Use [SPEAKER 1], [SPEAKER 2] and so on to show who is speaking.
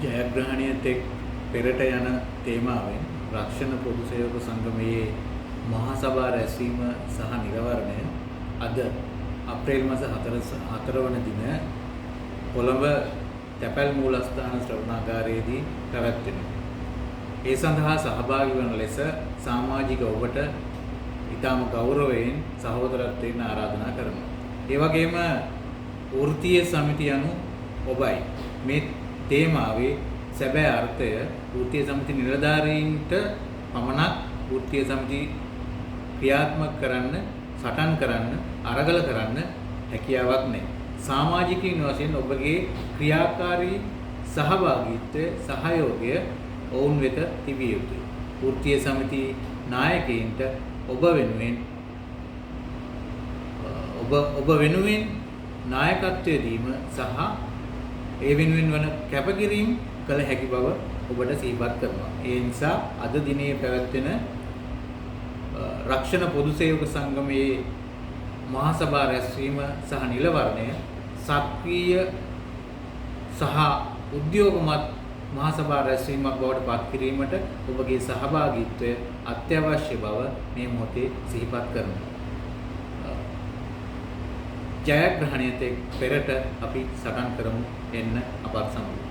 [SPEAKER 1] ජයග්‍රහණය තෙක් පෙරට යන තේමාවෙන් රක්ෂණ පොදු සේවක සංගමයේ මහා සභා රැස්වීම සහ නිරවරණය අද අප්‍රේල් මාස 4 වන දින කොළඹ තැපැල් මූලස්ථාන ශ්‍රවණාගාරයේදී පැවැත්වෙනවා. ඒ සඳහා සහභාගී වන ලෙස සමාජික ඔබට ඊටම ගෞරවයෙන් සහෝදරත්වයෙන් ආරාධනා කරනවා. ඒ වගේම වෘත්තීය සමිතිය anu ඔබයි මේ තේමාවේ සැබෑ අර්ථය වෘත්තීය සමිති නිලධාරීන්ට පමණක් වෘත්තීය සමිති ක්‍රියාත්මක කරන්න, සටන් කරන්න, අරගල කරන්න හැකියාවක් නැහැ. සමාජිකයින් වශයෙන් ඔබගේ ක්‍රියාකාරී සහභාගීත්වය, සහයෝගය ඔවුන් වෙත තිබිය යුතුයි. වෘත්තීය සමිති නායකයින්ට ඔබ වෙනුවෙන් නායකත්වය දීම සහ ඒ වෙනුවෙන් වන කැපකිරීම කළ හැකි බව ඔබට සිහිපත් කරනවා. ඒ නිසා අද දිනේ පැවැත්වෙන රක්ෂණ පොදු සේවක සංගමයේ මහා සභා රැස්වීම සහ නිලවරණය සක්‍රීය සහ උද්‍යෝගමත් මහා සභා රැස්වීමක් බවට පත් කිරීමට ඔබගේ සහභාගීත්වය අත්‍යවශ්‍ය බව මේ මොහොතේ සිහිපත් කරනවා. ජයග්‍රහණයට පෙරට අපි සටන් කරමු එන්න අපත් සමග